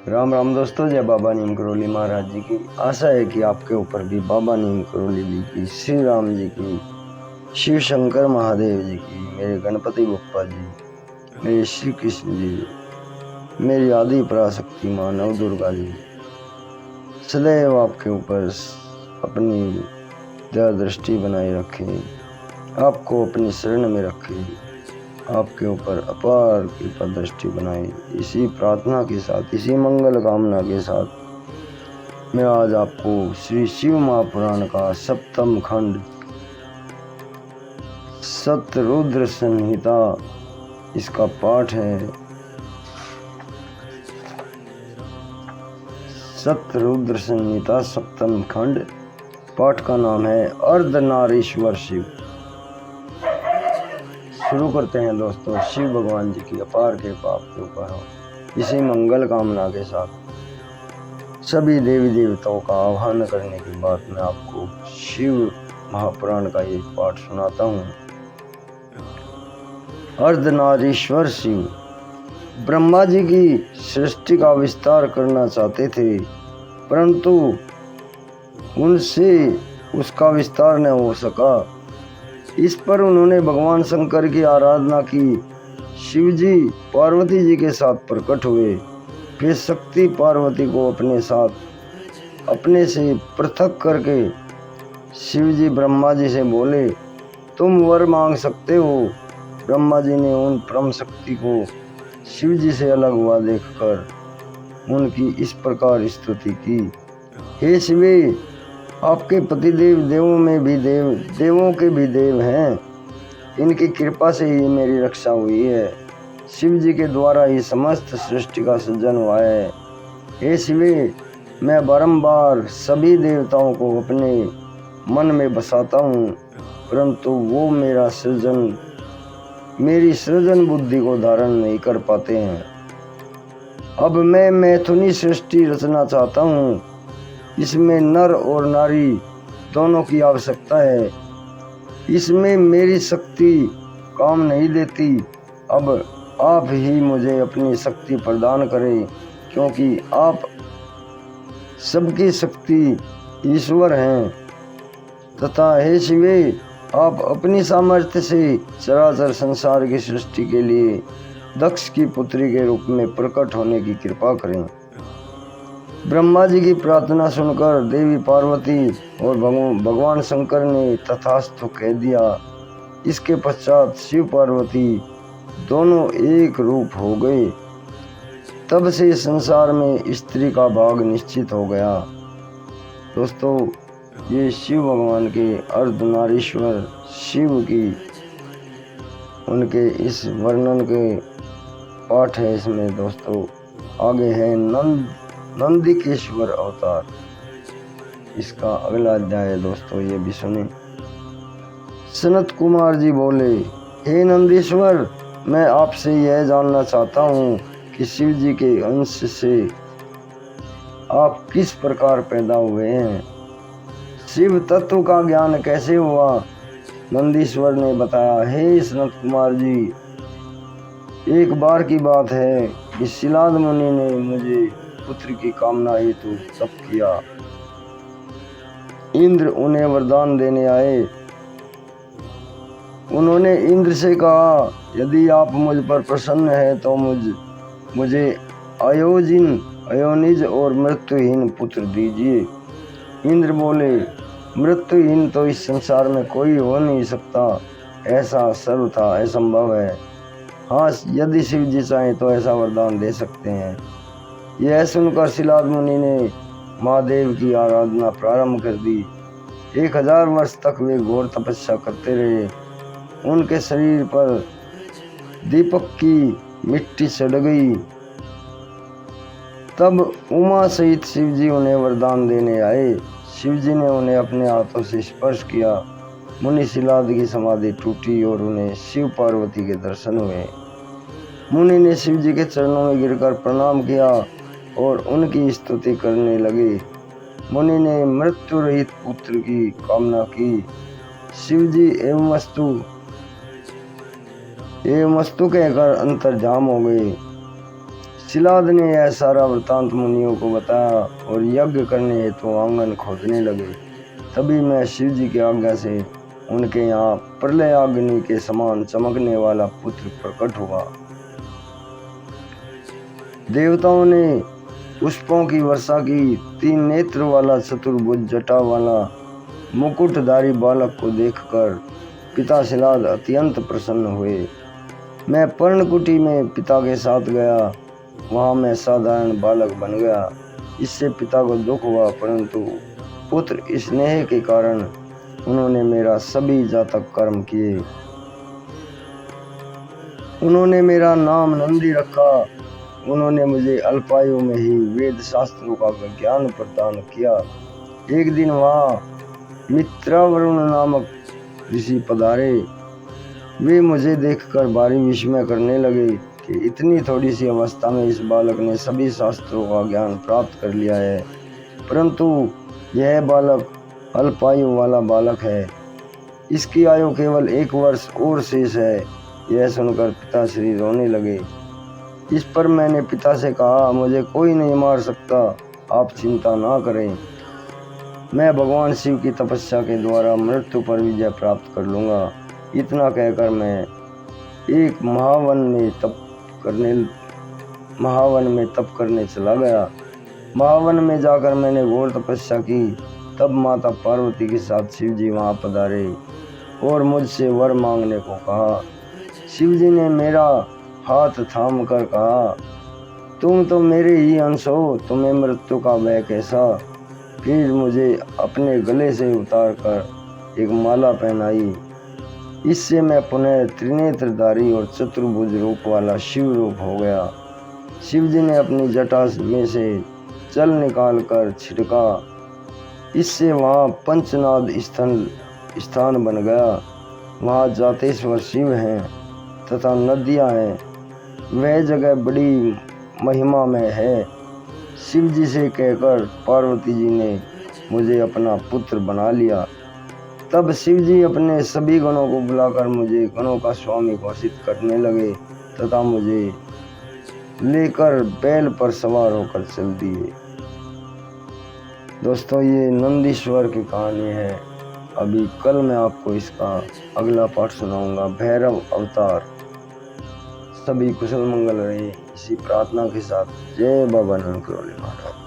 राम राम दोस्तों, जय बाबा नीम करोली महाराज जी की। आशा है कि आपके ऊपर भी बाबा नीम करोली जी की, श्री राम जी की, शिव शंकर महादेव जी की, मेरे गणपति बप्पा जी, मेरे श्री कृष्ण जी, मेरी आदि पराशक्ति माँ नव दुर्गा जी सदैव आपके ऊपर अपनी दया दृष्टि बनाए रखे, आपको अपनी शरण में रखे, आपके ऊपर अपार कृपा दृष्टि बनाए। इसी प्रार्थना के साथ, इसी मंगल कामना के साथ मैं आज आपको श्री शिव महापुराण का सप्तम खंड सतरुद्र संहिता इसका पाठ है। सतरुद्र संहिता सप्तम खंड, पाठ का नाम है अर्धनारीश्वर शिव। शुरू करते हैं दोस्तों। शिव भगवान जी की अपार कृपा आपके ऊपर हो। इसी मंगल कामना के साथ सभी देवी देवताओं का आह्वान करने के बाद मैं आपको शिव महापुराण का ये पाठ सुनाता हूँ। अर्धनारीश्वर शिव ब्रह्मा जी की सृष्टि का विस्तार करना चाहते थे, परंतु उनसे उसका विस्तार न हो सका। इस पर उन्होंने भगवान शंकर की आराधना की। शिव जी पार्वती जी के साथ प्रकट हुए। फिर शक्ति पार्वती को अपने साथ अपने से पृथक करके शिव जी ब्रह्मा जी से बोले, तुम वर मांग सकते हो। ब्रह्मा जी ने उन परम शक्ति को शिव जी से अलग हुआ देखकर उनकी इस प्रकार स्तुति की, हे शिवे, आपके पतिदेव देवों में भी देवों के भी देव हैं। इनकी कृपा से ही मेरी रक्षा हुई है। शिव जी के द्वारा ही समस्त सृष्टि का सृजन हुआ है। हे शिवे, मैं बारंबार सभी देवताओं को अपने मन में बसाता हूँ, परंतु वो मेरी सृजन बुद्धि को धारण नहीं कर पाते हैं। अब मैं मैथुनी सृष्टि रचना चाहता हूँ। इसमें नर और नारी दोनों की आवश्यकता है। इसमें मेरी शक्ति काम नहीं देती। अब आप ही मुझे अपनी शक्ति प्रदान करें, क्योंकि आप सबकी शक्ति ईश्वर हैं। तथा हे शिवे, आप अपनी सामर्थ्य से चराचर संसार की सृष्टि के लिए दक्ष की पुत्री के रूप में प्रकट होने की कृपा करें। ब्रह्मा जी की प्रार्थना सुनकर देवी पार्वती और भगवान शंकर ने तथास्तु कह दिया। इसके पश्चात शिव पार्वती दोनों एक रूप हो गए। तब से संसार में स्त्री का भाग निश्चित हो गया। दोस्तों, ये शिव भगवान के अर्धनारीश्वर शिव की उनके इस वर्णन के पाठ है। इसमें दोस्तों आगे है नंदिकेश्वर अवतार। इसका अगला अध्याय है दोस्तों, ये भी सुने। सनत कुमार जी बोले, हे नंदीश्वर, मैं आपसे यह जानना चाहता हूँ कि शिव जी के अंश से आप किस प्रकार पैदा हुए हैं। शिव तत्व का ज्ञान कैसे हुआ। नंदीश्वर ने बताया, हे सनत कुमार जी, एक बार की बात है कि शिलाद मुनि ने मुझे पुत्र की कामना हेतु तप किया। इंद्र उन्हें वरदान देने आए। उन्होंने इंद्र से कहा, यदि आप मुझ पर प्रसन्न हैं तो मुझे अयोनिज और मृत्युहीन पुत्र दीजिए। इंद्र बोले, मृत्युहीन तो इस संसार में कोई हो नहीं सकता, ऐसा सर्वथा असंभव है। हाँ, यदि शिव जी चाहें तो ऐसा वरदान दे सकते हैं। यह सुनकर शिलाद मुनि ने महादेव की आराधना प्रारंभ कर दी। 1000 वर्ष तक वे घोर तपस्या करते रहे। उनके शरीर पर दीपक की मिट्टी चढ़ गई। तब उमा सहित शिव जी उन्हें वरदान देने आए। शिव जी ने उन्हें अपने हाथों से स्पर्श किया। मुनि शिलाद की समाधि टूटी और उन्हें शिव पार्वती के दर्शन हुए। मुनि ने शिव जी के चरणों में गिरकर प्रणाम किया और उनकी स्तुति करने लगे। मुनि ने मृत्यु रहित पुत्र की कामना की। शिव जी एवं वस्तु कहकर अंतर्धाम हो गए। शिलाद ने यह सारा वृतांत मुनियों को बताया और यज्ञ करने हेतु तो आंगन खोदने लगे। तभी मैं शिव जी की आज्ञा से उनके यहाँ प्रलय अग्नि के समान चमकने वाला पुत्र प्रकट हुआ। देवताओं ने पुष्पों की वर्षा की। 3 नेत्र वाला चतुर्भुज जटा वाला मुकुटधारी बालक को देखकर पिता शिलाद अत्यंत प्रसन्न हुए। मैं पर्णकुटी में पिता के साथ गया। वहाँ मैं साधारण बालक बन गया। इससे पिता को दुख हुआ, परंतु पुत्र स्नेह के कारण उन्होंने मेरा सभी जातक कर्म किए। उन्होंने मेरा नाम नंदी रखा। उन्होंने मुझे अल्पायु में ही वेद शास्त्रों का ज्ञान प्रदान किया। एक दिन वहाँ मित्रावरुण नामक ऋषि पधारे। वे मुझे देखकर भारी विस्मय करने लगे कि इतनी थोड़ी सी अवस्था में इस बालक ने सभी शास्त्रों का ज्ञान प्राप्त कर लिया है, परंतु यह बालक अल्पायु वाला बालक है। इसकी आयु केवल 1 वर्ष और शेष है। यह सुनकर पिताश्री रोने लगे। इस पर मैंने पिता से कहा, मुझे कोई नहीं मार सकता, आप चिंता ना करें। मैं भगवान शिव की तपस्या के द्वारा मृत्यु पर विजय प्राप्त कर लूँगा। इतना कहकर मैं एक महावन में तप करने चला गया। महावन में जाकर मैंने घोर तपस्या की। तब माता पार्वती के साथ शिव जी वहाँ पधारे और मुझसे वर मांगने को कहा। शिव जी ने मेरा हाथ थाम कर कहा, तुम तो मेरे ही अंश हो, तुम्हें मृत्यु का भय कैसा। फिर मुझे अपने गले से उतार कर एक माला पहनाई। इससे मैं पुनः त्रिनेत्रधारी और चतुर्भुज रूप वाला शिव रूप हो गया। शिव जी ने अपनी जटा में से जल निकाल कर छिड़का। इससे वहाँ पंचनाद स्थान बन गया। वहाँ जातेश्वर शिव हैं तथा नदियाँ हैं। वह जगह बड़ी महिमा में है। शिव जी से कहकर पार्वती जी ने मुझे अपना पुत्र बना लिया। तब शिव जी अपने सभी गणों को बुलाकर मुझे गणों का स्वामी घोषित करने लगे तथा मुझे लेकर बैल पर सवार होकर चल दिए। दोस्तों, ये नंदीश्वर की कहानी है। अभी कल मैं आपको इसका अगला पार्ट सुनाऊंगा, भैरव अवतार। सभी कुशल मंगल रहे, इसी प्रार्थना के साथ जय बाबा नंद महाराज।